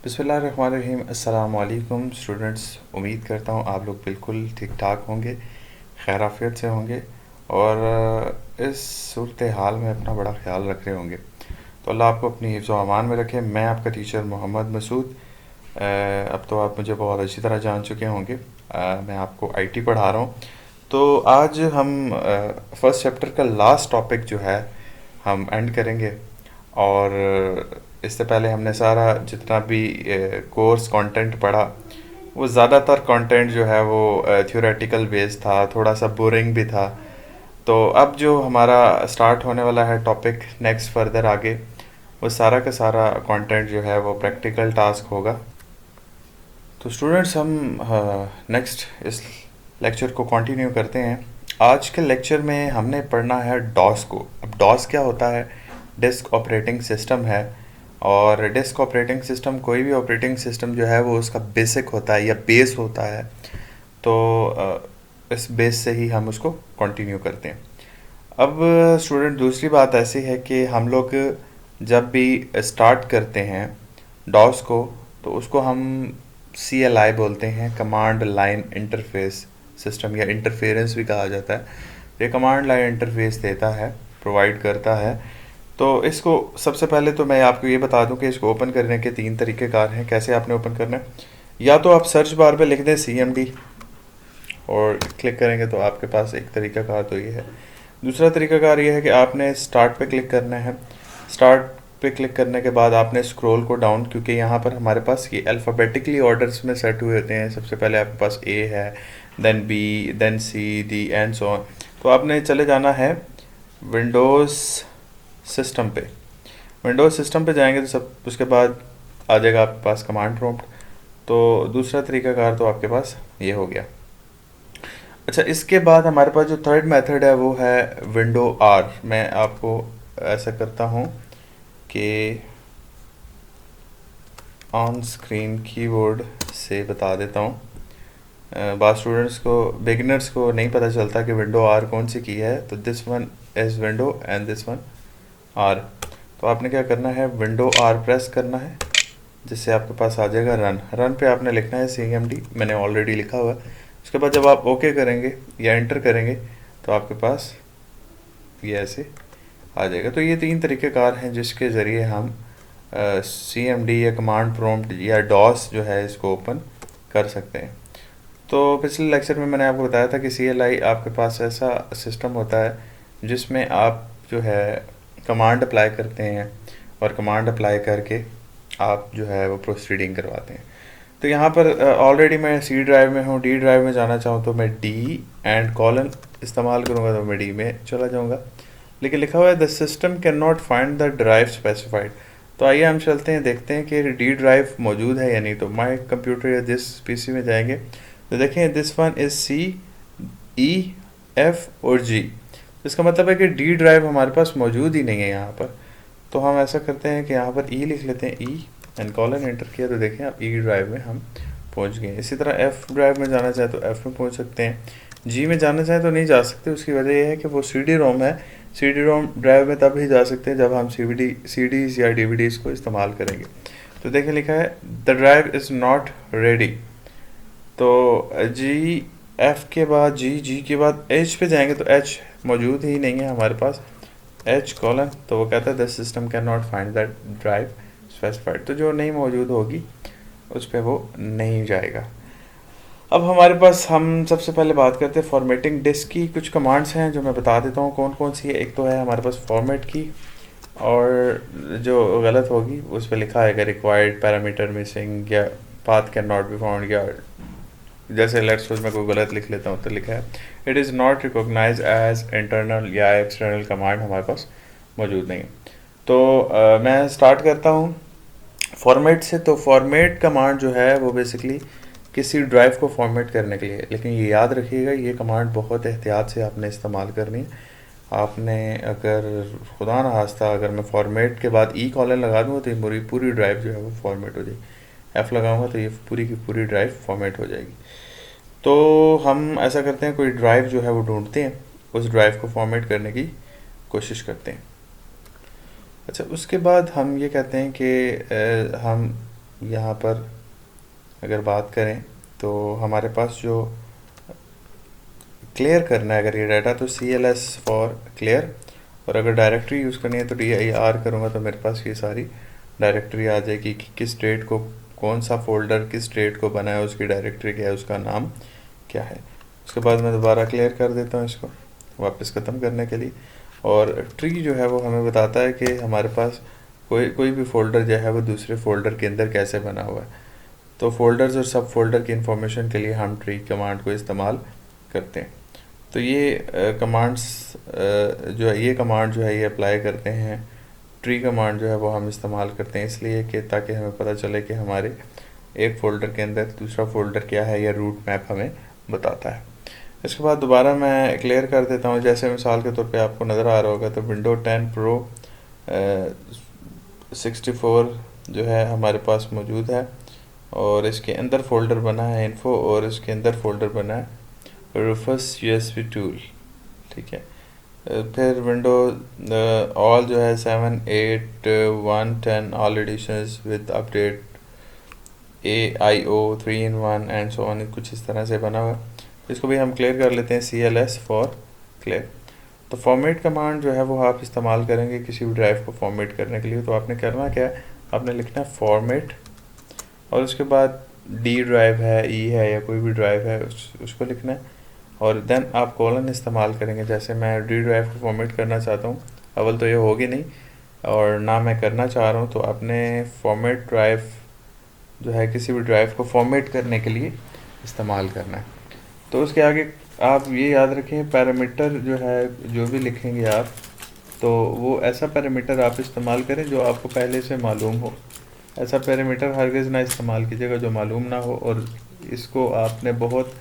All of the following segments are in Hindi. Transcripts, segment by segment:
बिस्मिल्लाहिर्रहमानिर्रहीम। अस्सलाम वालेकुम स्टूडेंट्स। उम्मीद करता हूँ आप लोग बिल्कुल ठीक ठाक होंगे, खैर आफियत से होंगे और इस सूरत हाल में अपना बड़ा ख्याल रख रहे होंगे। तो अल्लाह आपको अपनी हिफ्ज़ व अमान में रखे। मैं आपका टीचर मोहम्मद मसूद। अब तो आप मुझे बहुत अच्छी तरह जान चुके होंगे। मैं आपको आईटी पढ़ा रहा हूँ। तो आज हम फर्स्ट चैप्टर का लास्ट टॉपिक जो है हम एंड करेंगे। और इससे पहले हमने सारा जितना भी कोर्स कंटेंट पढ़ा, वो ज़्यादातर कंटेंट जो है वो थ्योरेटिकल बेस्ड था, थोड़ा सा बोरिंग भी था। तो अब जो हमारा स्टार्ट होने वाला है टॉपिक नेक्स्ट फर्दर आगे, वो सारा का सारा कंटेंट जो है वो प्रैक्टिकल टास्क होगा। तो स्टूडेंट्स हम नेक्स्ट इस लेक्चर को कंटिन्यू करते हैं। आज के लेक्चर में हमने पढ़ना है डॉस को। अब डॉस क्या होता है? डिस्क ऑपरेटिंग सिस्टम है। और डिस्क ऑपरेटिंग सिस्टम, कोई भी ऑपरेटिंग सिस्टम जो है वो उसका बेसिक होता है या बेस होता है। तो इस बेस से ही हम उसको कंटिन्यू करते हैं। अब स्टूडेंट दूसरी बात ऐसी है कि हम लोग जब भी स्टार्ट करते हैं डॉस को, तो उसको हम CLI बोलते हैं, कमांड लाइन इंटरफेस सिस्टम, या इंटरफेरेंस भी कहा जाता है। ये कमांड लाइन इंटरफेस देता है, प्रोवाइड करता है। तो इसको सबसे पहले तो मैं आपको ये बता दूं कि इसको ओपन करने के 3 तरीक़ेकार हैं। कैसे आपने ओपन करना है? या तो आप सर्च बार पे लिख दें CMD और क्लिक करेंगे तो आपके पास एक तरीक़ाकार तो ये है। दूसरा तरीक़ाकार ये है कि आपने स्टार्ट पे क्लिक करना है। स्टार्ट पे क्लिक करने के बाद आपने स्क्रॉल को डाउन, क्योंकि यहाँ पर हमारे पास ये अल्फ़ाबेटिकली ऑर्डर्स में सेट हुए होते हैं। सबसे पहले आपके पास A है, then B, then C, D and so on. तो आपने चले जाना है विंडोज़ सिस्टम पे। विंडोज़ सिस्टम पे जाएंगे तो सब उसके बाद आ जाएगा आपके पास कमांड प्रॉम्प्ट। तो दूसरा तरीक़ाकार तो आपके पास ये हो गया। अच्छा, इसके बाद हमारे पास जो थर्ड मेथड है वो है विंडो R। मैं आपको ऐसा करता हूँ कि ऑन स्क्रीन कीबोर्ड से बता देता हूँ। बाद स्टूडेंट्स को, बिगिनर्स को नहीं पता चलता कि विंडो R कौन सी की है। तो this one is window and this one R। तो आपने क्या करना है, विंडो R प्रेस करना है, जिससे आपके पास आ जाएगा रन। रन पे आपने लिखना है CMD, मैंने ऑलरेडी लिखा हुआ है। उसके बाद जब आप ओके करेंगे या एंटर करेंगे तो आपके पास ये ऐसे आ जाएगा। तो ये 3 तरीक़ेकार हैं जिसके ज़रिए हम CMD या कमांड प्रॉम्प्ट या डॉस जो है इसको ओपन कर सकते हैं। तो पिछले लेक्चर में मैंने आपको बताया था कि CLI आपके पास ऐसा सिस्टम होता है जिसमें आप जो है कमांड अप्लाई करते हैं और कमांड अप्लाई करके आप जो है वो प्रोसीडिंग करवाते हैं। तो यहाँ पर ऑलरेडी मैं C ड्राइव में हूँ। D ड्राइव में जाना चाहूँ तो मैं D एंड कॉलन इस्तेमाल करूँगा, तो मैं D में चला जाऊँगा। लेकिन लिखा हुआ है the system can not find the drive specified. तो आइए हम चलते हैं, देखते हैं कि D ड्राइव मौजूद है या नहीं। तो माई कंप्यूटर या दिस PC में जाएंगे तो देखें this one is C, E, F और G। इसका मतलब है कि D ड्राइव हमारे पास मौजूद ही नहीं है यहाँ पर। तो हम ऐसा करते हैं कि यहाँ पर E लिख लेते हैं, E एंड कॉलन एंटर किया तो देखें अब E ड्राइव में हम पहुँच गए। इसी तरह F ड्राइव में जाना चाहे तो F में पहुँच सकते हैं। G में जाना चाहे तो नहीं जा सकते। उसकी वजह यह है कि वो CD-ROM है। CD-ROM ड्राइव में तब ही जा सकते हैं जब हम CDs या DVDs को इस्तेमाल करेंगे। तो देखें लिखा है the drive is not ready. तो F के बाद G के बाद H पे जाएंगे तो H मौजूद ही नहीं है हमारे पास, H कॉलन। तो वो कहता है the system can not find that drive specified. तो जो नहीं मौजूद होगी उस पर वो नहीं जाएगा। अब हमारे पास, हम सबसे पहले बात करते हैं फॉर्मेटिंग डिस्क की। कुछ कमांड्स हैं जो मैं बता देता हूँ कौन कौन सी है। एक तो है हमारे पास फॉर्मेट की, और जो गलत होगी उस पर लिखा है रिक्वायर्ड पैरामीटर मिसिंग या path can not be found, या जैसे लेट्स सपोज मैं कोई गलत लिख लेता हूँ तो लिखा है it is not recognize as internal या एक्सटर्नल कमांड हमारे पास मौजूद नहीं। तो मैं स्टार्ट करता हूँ फॉर्मेट से। तो फॉर्मेट कमांड जो है वो बेसिकली किसी ड्राइव को फॉर्मेट करने के लिए, लेकिन ये याद रखिएगा ये कमांड बहुत एहतियात से आपने इस्तेमाल करनी है। आपने अगर खुदा न खास्ता अगर मैं फॉर्मेट के बाद E कॉलन लगा दूँगा तो ये पूरी पूरी ड्राइव जो है वो फॉर्मेट हो जाएगी। F लगाऊंगा तो ये पूरी की पूरी ड्राइव फॉर्मेट हो जाएगी। तो हम ऐसा करते हैं, कोई ड्राइव जो है वो ढूंढते हैं, उस ड्राइव को फॉर्मेट करने की कोशिश करते हैं। अच्छा, उसके बाद हम ये कहते हैं कि हम यहाँ पर अगर बात करें तो हमारे पास जो क्लियर करना है अगर ये डाटा तो CLS फॉर क्लियर, और अगर डायरेक्टरी यूज़ करनी है तो DIR करूँगा तो मेरे पास ये सारी डायरेक्टरी आ जाएगी कि किस स्टेट को कौन सा फोल्डर किस स्टेट को बना है, उसकी डायरेक्टरी क्या है, उसका नाम क्या है। उसके बाद मैं दोबारा क्लियर कर देता हूँ इसको वापस ख़त्म करने के लिए। और ट्री जो है वो हमें बताता है कि हमारे पास कोई भी फोल्डर जो है वो दूसरे फोल्डर के अंदर कैसे बना हुआ है। तो फोल्डर्स और सब फोल्डर की इंफॉर्मेशन के लिए हम ट्री कमांड को इस्तेमाल करते हैं। तो ये कमांड्स जो है ये कमांड जो है ये अप्लाई करते हैं। ट्री कमांड जो है वो हम इस्तेमाल करते हैं इसलिए कि ताकि हमें पता चले कि हमारे एक फ़ोल्डर के अंदर दूसरा फ़ोल्डर क्या है, या रूट मैप हमें बताता है। इसके बाद दोबारा मैं क्लियर कर देता हूँ। जैसे मिसाल के तौर पे आपको नज़र आ रहा होगा तो विंडो 10 प्रो 64 जो है हमारे पास मौजूद है, और इसके अंदर फ़ोल्डर बना है इन्फो, और इसके अंदर फ़ोल्डर बना है रूफस USB टूल, ठीक है। फिर विंडो ऑल जो है 7, 8, 1, 10 all editions with update AIO 3-in-1 and so on, कुछ इस तरह से बना हुआ है। इसको भी हम क्लियर कर लेते हैं CLS फॉर क्लियर। तो फॉर्मेट कमांड जो है वो आप इस्तेमाल करेंगे किसी भी ड्राइव को फॉर्मेट करने के लिए। तो आपने करना क्या है, आपने लिखना है फॉर्मेट, और उसके बाद D ड्राइव है, E है, या कोई भी ड्राइव है उसको लिखना है, और देन आप कॉलन इस्तेमाल करेंगे। जैसे मैं D ड्राइव को फॉर्मेट करना चाहता हूँ, अव्वल तो ये होगी नहीं और ना मैं करना चाह रहा हूँ, तो आपने फॉर्मेट ड्राइव जो है किसी भी ड्राइव को फॉर्मेट करने के लिए इस्तेमाल करना है। तो उसके आगे आप ये याद रखें, पैरामीटर जो है जो भी लिखेंगे आप, तो वो ऐसा पैरामीटर आप इस्तेमाल करें जो आपको पहले से मालूम हो। ऐसा पैरामीटर हरगिज़ ना इस्तेमाल कीजिएगा जो मालूम ना हो, और इसको आपने बहुत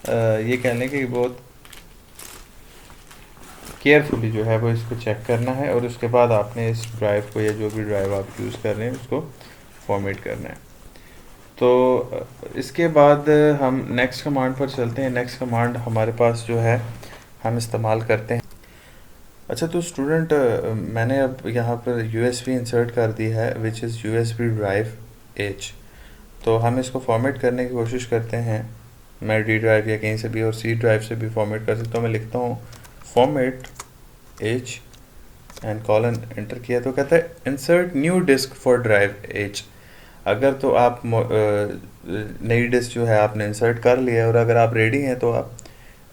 ये कह लें कि बहुत केयरफुली जो है वो इसको चेक करना है, और उसके बाद आपने इस ड्राइव को या जो भी ड्राइव आप यूज़ कर रहे हैं उसको फॉर्मेट करना है। तो इसके बाद हम नेक्स्ट कमांड पर चलते हैं। नेक्स्ट कमांड हमारे पास जो है हम इस्तेमाल करते हैं। अच्छा, तो स्टूडेंट मैंने अब यहाँ पर USB इंसर्ट कर दी है which is USB drive H। तो हम इसको फॉर्मेट करने की कोशिश करते हैं। मैं D ड्राइव या कहीं से भी और C ड्राइव से भी फॉर्मेट कर सकता हूँ। मैं लिखता हूँ format H and colon enter किया तो कहता है insert new disk for drive H। अगर तो आप नई डिस्क जो है आपने इंसर्ट कर लिया है और अगर आप रेडी हैं तो आप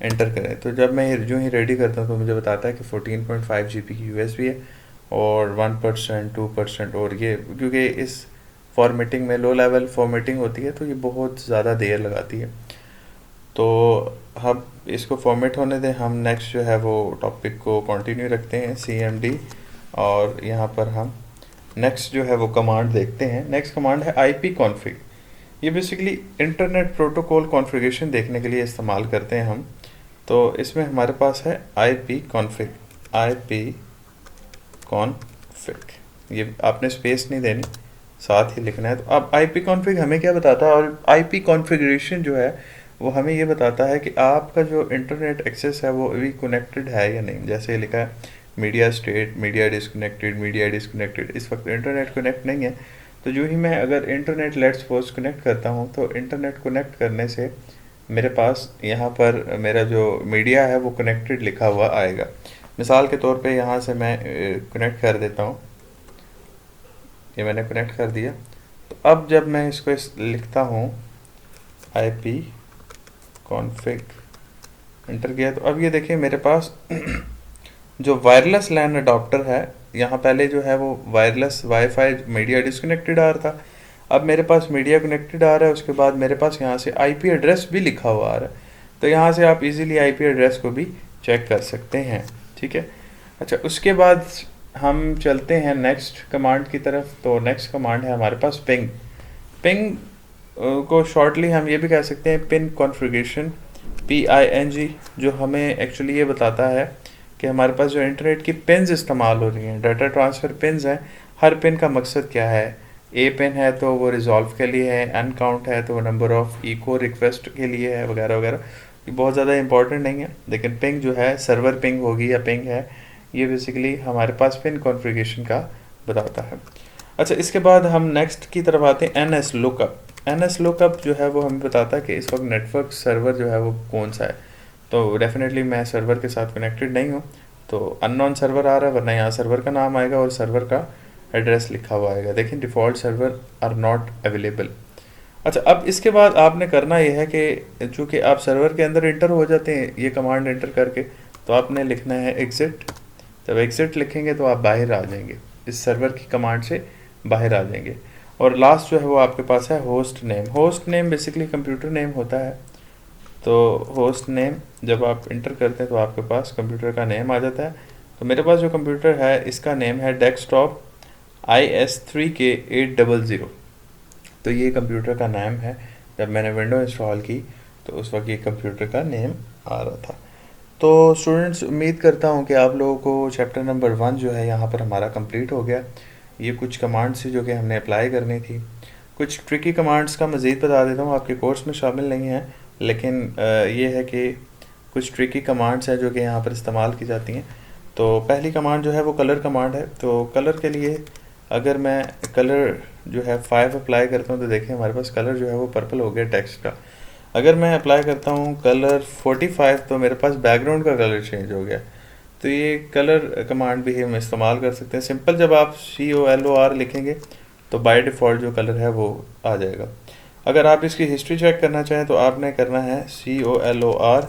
एंटर करें। तो जब मैं जो ही रेडी करता हूँ तो मुझे बताता है कि 14.5 GB की USB है और 1%, 2%, और ये क्योंकि इस फॉर्मेटिंग में लो लेवल फॉर्मेटिंग होती है तो ये बहुत ज़्यादा देर लगाती है। तो हम इसको फॉर्मेट होने दें। हम नेक्स्ट जो है वो टॉपिक को कंटिन्यू रखते हैं CMD, और यहाँ पर हम नेक्स्ट जो है वो कमांड देखते हैं। नेक्स्ट कमांड है IP कॉन्फ़िग। ये बेसिकली इंटरनेट प्रोटोकॉल कॉन्फ़िगरेशन देखने के लिए इस्तेमाल करते हैं हम। तो इसमें हमारे पास है IP कॉन्फ़िग, ये आपने स्पेस नहीं देनी, साथ ही लिखना है। तो अब IP कॉन्फ़िग हमें क्या बताता है, और IP कॉन्फ़िगरेशन जो है वो हमें ये बताता है कि आपका जो इंटरनेट एक्सेस है वो अभी कनेक्टेड है या नहीं। जैसे लिखा है मीडिया स्टेट, मीडिया डिस्कनेक्टेड। इस वक्त इंटरनेट कनेक्ट नहीं है। तो जो ही मैं अगर इंटरनेट लेट्स सपोज कनेक्ट करता हूँ तो इंटरनेट कनेक्ट करने से मेरे पास यहाँ पर मेरा जो मीडिया है वो कनेक्टेड लिखा हुआ आएगा। मिसाल के तौर पे यहाँ से मैं कनेक्ट कर देता हूँ, ये मैंने कनेक्ट कर दिया। तो अब जब मैं इसको लिखता हूँ IP कॉन्फ़िग, एंटर किया, तो अब ये देखिए मेरे पास जो वायरलेस लैन अडॉप्टर है, यहाँ पहले जो है वो वायरलेस वाईफाई मीडिया डिस्कनेक्टेड आ रहा था, अब मेरे पास मीडिया कनेक्टेड आ रहा है। उसके बाद मेरे पास यहाँ से IP एड्रेस भी लिखा हुआ आ रहा है। तो यहाँ से आप इजीली IP एड्रेस को भी चेक कर सकते हैं, ठीक है। अच्छा, उसके बाद हम चलते हैं नेक्स्ट कमांड की तरफ। तो नेक्स्ट कमांड है हमारे पास पिंग को शॉर्टली हम ये भी कह सकते हैं पिन कॉन्फ़िगरेशन, PING, जो हमें एक्चुअली ये बताता है कि हमारे पास जो इंटरनेट की पिन्स इस्तेमाल हो रही हैं, डाटा ट्रांसफ़र पिन्स हैं, हर पिन का मकसद क्या है। A पिन है तो वो रिजॉल्व के लिए है, N काउंट है तो वो नंबर ऑफ़ इको रिक्वेस्ट के लिए है, वगैरह वगैरह। ये बहुत ज़्यादा इंपॉर्टेंट नहीं है, लेकिन पिंग जो है सर्वर पिंग होगी या पिंग है, ये बेसिकली हमारे पास पिन कॉन्फ़िगरेशन का बताता है। अच्छा, इसके बाद हम नेक्स्ट की तरफ आते हैं, N S lookup. N S lookup जो है वो हमें बताता है कि इस वक्त नेटवर्क सर्वर जो है वो कौन सा है। तो डेफिनेटली मैं सर्वर के साथ कनेक्टेड नहीं हूँ, तो अननोन सर्वर आ रहा है, वरना यहाँ सर्वर का नाम आएगा और सर्वर का एड्रेस लिखा हुआ आएगा। देखिए default server are not available. अच्छा, अब इसके बाद आपने करना यह है कि चूँकि आप सर्वर के अंदर इंटर हो जाते हैं ये कमांड एंटर करके, तो आपने लिखना है एग्ज़िट। जब एग्ज़िट लिखेंगे तो आप बाहर आ जाएंगे, इस सर्वर की कमांड से बाहर आ जाएंगे। और लास्ट जो है वो आपके पास है host name. Host name basically computer name होता है। तो होस्ट नेम जब आप इंटर करते हैं तो आपके पास कंप्यूटर का नेम आ जाता है। तो मेरे पास जो कंप्यूटर है इसका नेम है डेस्कटॉप IS3K800। तो ये कंप्यूटर का नाम है। जब मैंने विंडो इंस्टॉल की तो उस वक्त ये कंप्यूटर का नेम आ रहा था। तो स्टूडेंट्स, उम्मीद करता हूँ कि आप लोगों को चैप्टर नंबर 1 जो है यहाँ पर हमारा कंप्लीट हो गया। ये कुछ कमांड्स थी जो कि हमने अप्लाई करनी थी। कुछ ट्रिकी कमांड्स का मज़ीद बता देता हूँ, आपके कोर्स में शामिल नहीं है, लेकिन ये है कि कुछ ट्रिकी कमांड्स हैं जो कि यहाँ पर इस्तेमाल की जाती हैं। तो पहली कमांड जो है वो कलर कमांड है। तो कलर के लिए अगर मैं कलर जो है 5 अप्लाई करता हूँ तो देखिए हमारे पास कलर जो है वो पर्पल हो गया टेक्स्ट का। अगर मैं अप्लाई करता हूँ कलर 45 तो मेरे पास बैकग्राउंड का कलर चेंज हो गया। तो ये कलर कमांड भी हम इस्तेमाल कर सकते हैं। सिंपल जब आप COLOR लिखेंगे तो बाय डिफ़ॉल्ट जो कलर है वो आ जाएगा। अगर आप इसकी हिस्ट्री चेक करना चाहें तो आपने करना है COLOR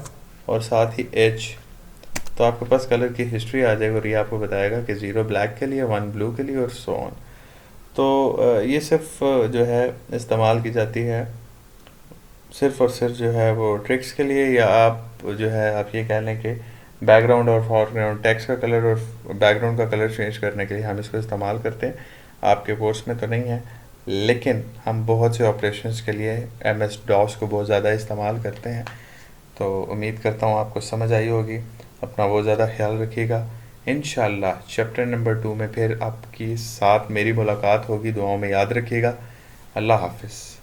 और साथ ही H, तो आपके पास कलर की हिस्ट्री आ जाएगी और ये आपको बताएगा कि 0 ब्लैक के लिए, 1 ब्लू के लिए और सो ऑन। तो ये सिर्फ जो है इस्तेमाल की जाती है सिर्फ और सिर्फ जो है वो ट्रिक्स के लिए, या आप जो है आप ये कह लें कि बैकग्राउंड और फॉरग्राउंड टेक्स्ट का कलर और बैकग्राउंड का कलर चेंज करने के लिए हम इसको इस्तेमाल करते हैं। आपके कोर्स में तो नहीं है, लेकिन हम बहुत से ऑपरेशंस के लिए MS DOS को बहुत ज़्यादा इस्तेमाल करते हैं। तो उम्मीद करता हूँ आपको समझ आई होगी। अपना बहुत ज़्यादा ख्याल रखिएगा। इंशाल्लाह चैप्टर नंबर 2 में फिर आपकी साथ मेरी मुलाकात होगी। दुआओं में याद रखिएगा। अल्लाह हाफिज़।